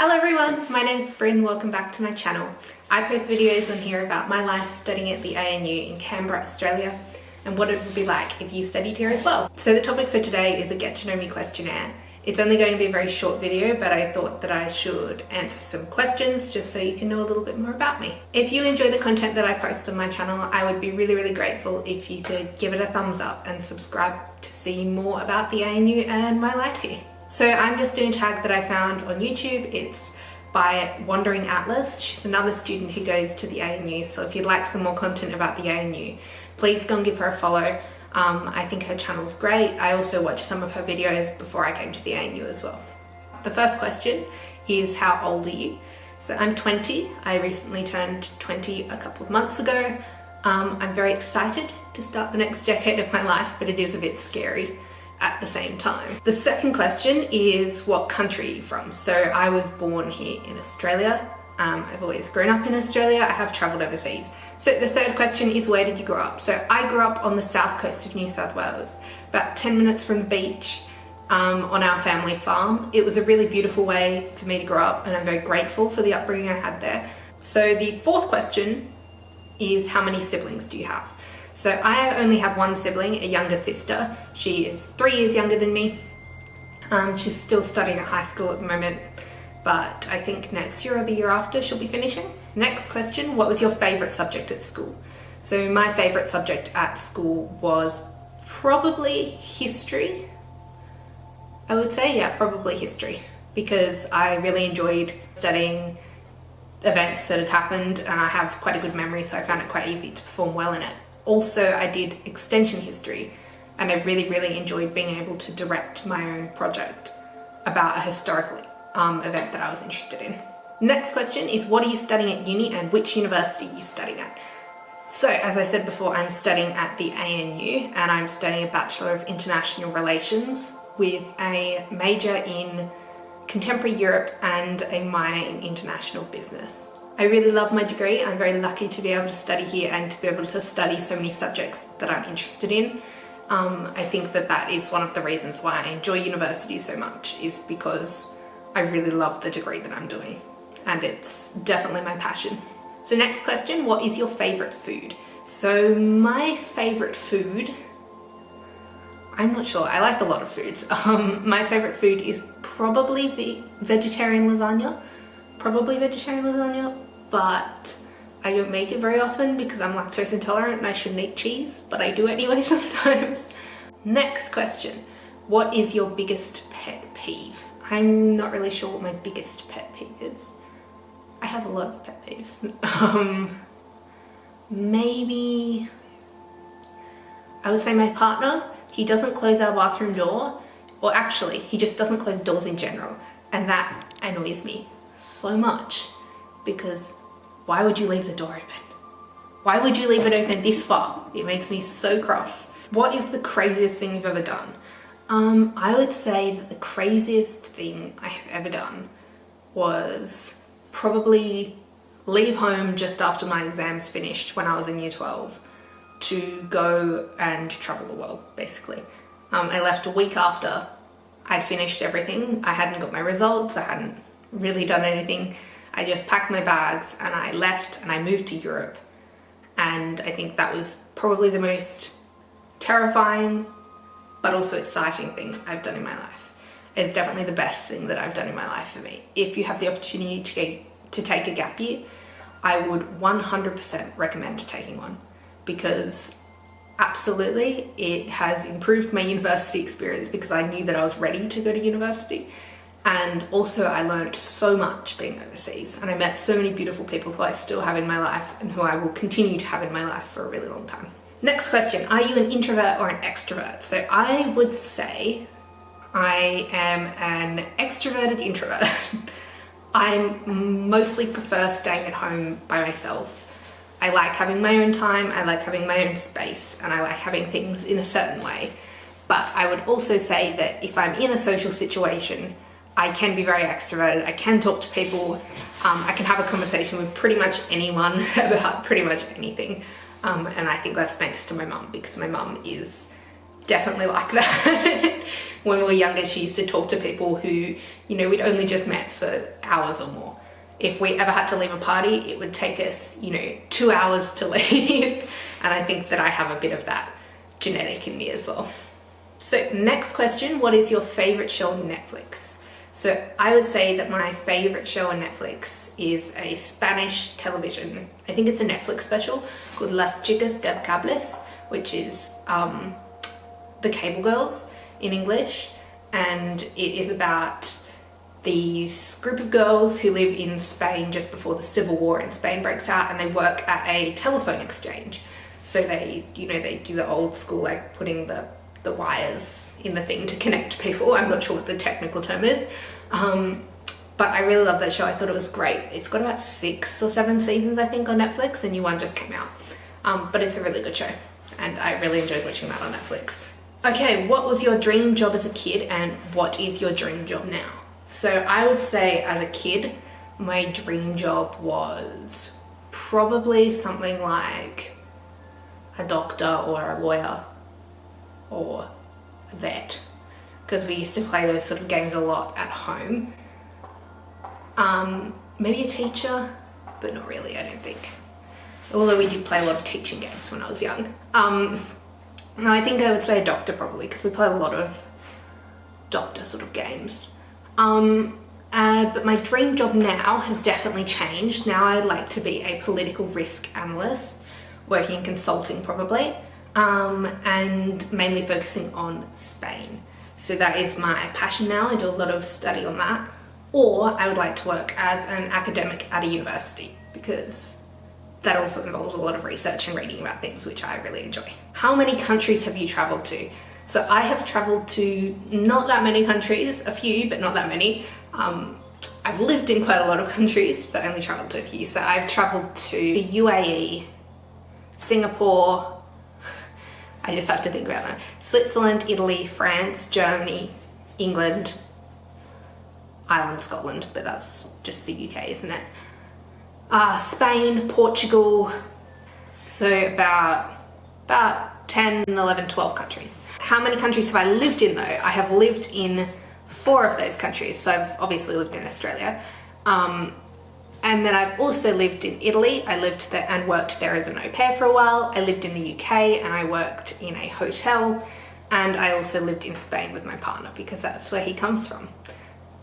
Hello everyone, my name is Brin, welcome back to my channel. I post videos on here about my life studying at the ANU in Canberra, Australia, and what it would be like if you studied here as well. So the topic for today is a get to know me questionnaire. It's only going to be a very short video, but I thought that I should answer some questions just so you can know a little bit more about me. If you enjoy the content that I post on my channel, I would be really grateful if you could give it a thumbs up and subscribe to see more about the ANU and my life here. So I'm just doing a tag that I found on YouTube. It's by Wandering Atlas. She's another student who goes to the ANU, so if you'd like some more content about the ANU, please go and give her a follow. I think her channel's great. I also watched some of her videos before I came to the ANU as well. The first question is, how old are you? So I'm 20. I recently turned 20 a couple of months ago. I'm very excited to start the next decade of my life, but it is a bit scary at the same time. The second question is, what country are you from? So I was born here in Australia. I've always grown up in Australia. I have travelled overseas. So the third question is, where did you grow up? So I grew up on the south coast of New South Wales, about 10 minutes from the beach, on our family farm. It was a really beautiful way for me to grow up, and I'm very grateful for the upbringing I had there. So the fourth question is, how many siblings do you have? So I only have one sibling, a younger sister. She is 3 years younger than me. She's still studying at high school at the moment, but I think next year or the year after she'll be finishing. Next question, what was your favourite subject at school? So my favourite subject at school was probably history. I would say, yeah, probably history, because I really enjoyed studying events that had happened, and I have quite a good memory, so I found it quite easy to perform well in it. Also, I did extension history, and I really enjoyed being able to direct my own project about a historical event that I was interested in. Next question is, what are you studying at uni and which university are you studying at? So as I said before, I'm studying at the ANU, and I'm studying a Bachelor of International Relations with a major in Contemporary Europe and a minor in International Business. I really love my degree. I'm very lucky to be able to study here and to be able to study so many subjects that I'm interested in. I think that that is one of the reasons why I enjoy university so much, is because I really love the degree that I'm doing, and it's definitely my passion. So next question, what is your favourite food? So my favourite food, I'm not sure, I like a lot of foods. My favourite food is probably vegetarian lasagna. But I don't make it very often because I'm lactose intolerant and I shouldn't eat cheese, but I do anyway sometimes. Next question, what is your biggest pet peeve? I'm not really sure what my biggest pet peeve is. I have a lot of pet peeves. Maybe I would say my partner. He doesn't close our bathroom door, or actually he just doesn't close doors in general, and that annoys me so much, because why would you leave the door open? Why would you leave it open this far? It makes me so cross. What is the craziest thing you've ever done? I would say that the craziest thing I have ever done was probably leave home just after my exams finished when I was in year 12 to go and travel the world, basically. I left a week after I'd finished everything. I hadn't got my results, I hadn't really done anything. I just packed my bags and I left and I moved to Europe. And I think that was probably the most terrifying but also exciting thing I've done in my life. It's definitely the best thing that I've done in my life for me. If you have the opportunity to take a gap year, I would 100% recommend taking one, because absolutely it has improved my university experience, because I knew that I was ready to go to university. And also I learned so much being overseas, and I met so many beautiful people who I still have in my life and who I will continue to have in my life for a really long time. Next question, are you an introvert or an extrovert? So I would say I am an extroverted introvert. I mostly prefer staying at home by myself. I like having my own time, I like having my own space, and I like having things in a certain way. But I would also say that if I'm in a social situation, I can be very extroverted. I can talk to people. I can have a conversation with pretty much anyone about pretty much anything. And I think that's thanks to my mum, because my mum is definitely like that. When we were younger, she used to talk to people who, you know, we'd only just met for hours or more. If we ever had to leave a party, it would take us, you know, 2 hours to leave. And I think that I have a bit of that genetic in me as well. So next question, what is your favorite show on Netflix? So I would say that my favorite show on Netflix is a Spanish television, I think it's a Netflix special called Las Chicas del Cables, which is the Cable Girls in English. And it is about these group of girls who live in Spain just before the civil war in Spain breaks out, and they work at a telephone exchange. So they, you know, they do the old school, like putting the wires in the thing to connect people. I'm not sure what the technical term is. But I really love that show. I thought it was great. It's got about 6 or 7 seasons, I think, on Netflix. A new one just came out. But it's a really good show, and I really enjoyed watching that on Netflix. Okay, what was your dream job as a kid, and what is your dream job now? So I would say as a kid, my dream job was probably something like a doctor or a lawyer or a vet, because we used to play those sort of games a lot at home. Maybe a teacher, but not really, I don't think. Although we did play a lot of teaching games when I was young. No, I think I would say a doctor probably, because we play a lot of doctor sort of games. But my dream job now has definitely changed. Now I'd like to be a political risk analyst, working in consulting probably, and mainly focusing on Spain. So that is my passion now. I do a lot of study on that. Or I would like to work as an academic at a university, because that also involves a lot of research and reading about things, which I really enjoy. How many countries have you traveled to? So I have traveled to not that many countries, a few, but not that many. I've lived in quite a lot of countries, but only traveled to a few. So I've traveled to the UAE, Singapore, I just have to think about that, Switzerland, Italy, France, Germany, England, Ireland, Scotland, but that's just the UK, isn't it? Spain, Portugal, so about 10, 11, 12 countries. How many countries have I lived in though? I have lived in 4 of those countries. So I've obviously lived in Australia. And then I've also lived in Italy. I lived there and worked there as an au pair for a while. I lived in the UK and I worked in a hotel. And I also lived in Spain with my partner, because that's where he comes from.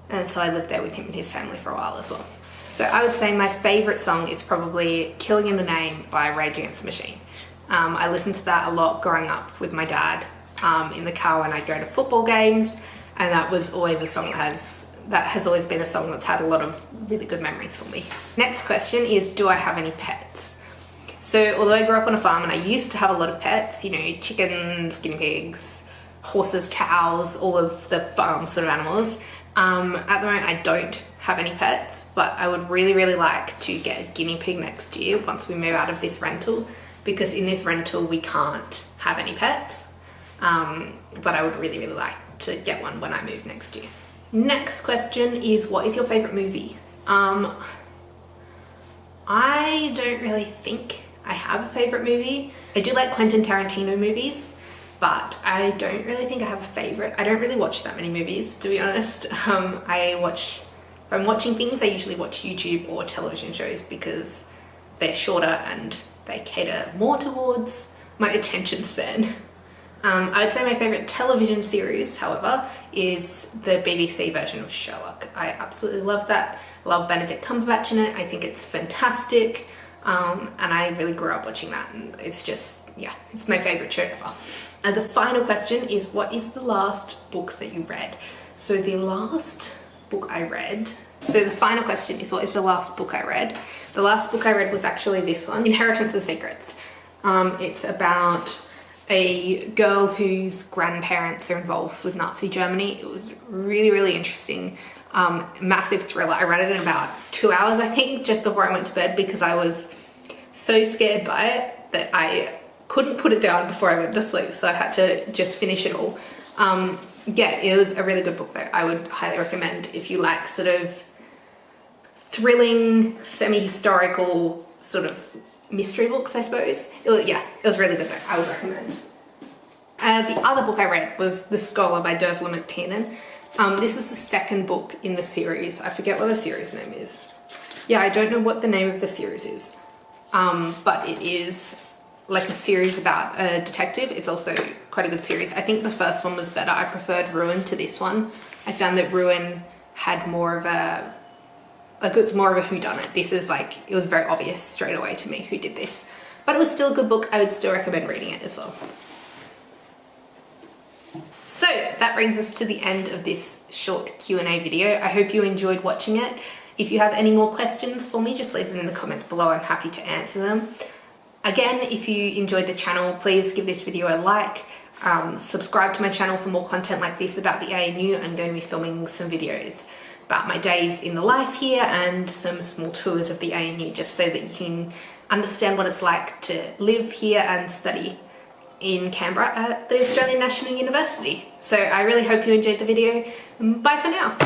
And so I lived there with him and his family for a while as well. So I would say my favourite song is probably Killing in the Name by Rage Against the Machine. I listened to that a lot growing up with my dad in the car when I'd go to football games, and that was always a song that has always been a song that's had a lot of really good memories for me. Next question is, do I have any pets? So although I grew up on a farm and I used to have a lot of pets, you know, chickens, guinea pigs, horses, cows, all of the farm sort of animals, at the moment I don't have any pets, but I would really, really like to get a guinea pig next year once we move out of this rental, because in this rental we can't have any pets, but I would really, really like to get one when I move next year. Next question is, what is your favourite movie? I don't really think I have a favourite movie. I do like Quentin Tarantino movies, but I don't really think I have a favourite. I don't really watch that many movies, to be honest. If I'm watching things, I usually watch YouTube or television shows, because they're shorter and they cater more towards my attention span. I would say my favourite television series, however, is the BBC version of Sherlock. I absolutely love that. I love Benedict Cumberbatch in it. I think it's fantastic. And I really grew up watching that, and it's just, yeah, it's my favourite show ever. And the final question is, what is the last book that you read? So the last book I read, so the final question is, what is the last book I read? The last book I read was actually this one, Inheritance of Secrets. It's about a girl whose grandparents are involved with Nazi Germany. It was really, really interesting. Massive thriller. I read it in about 2 hours, I think, just before I went to bed, because I was so scared by it that I couldn't put it down before I went to sleep, so I had to just finish it all. Yeah, it was a really good book though. I would highly recommend if you like sort of thrilling, semi-historical sort of mystery books, I suppose. Yeah, it was really good though. I would recommend. The other book I read was The Scholar by Dervla McTiernan. This is the second book in the series. I forget what the series name is. Yeah, I don't know what the name of the series is, but it is like a series about a detective. It's also quite a good series. I think the first one was better. I preferred Ruin to this one. I found that Ruin had more of a, like, it's more of a whodunit. This is like, it was very obvious straight away to me who did this. But it was still a good book. I would still recommend reading it as well. So that brings us to the end of this short Q&A video. I hope you enjoyed watching it. If you have any more questions for me, just leave them in the comments below. I'm happy to answer them. Again, if you enjoyed the channel, please give this video a like. Subscribe to my channel for more content like this about the ANU. I'm going to be filming some videos about my days in the life here and some small tours of the ANU, just so that you can understand what it's like to live here and study in Canberra at the Australian National University. So I really hope you enjoyed the video. Bye for now.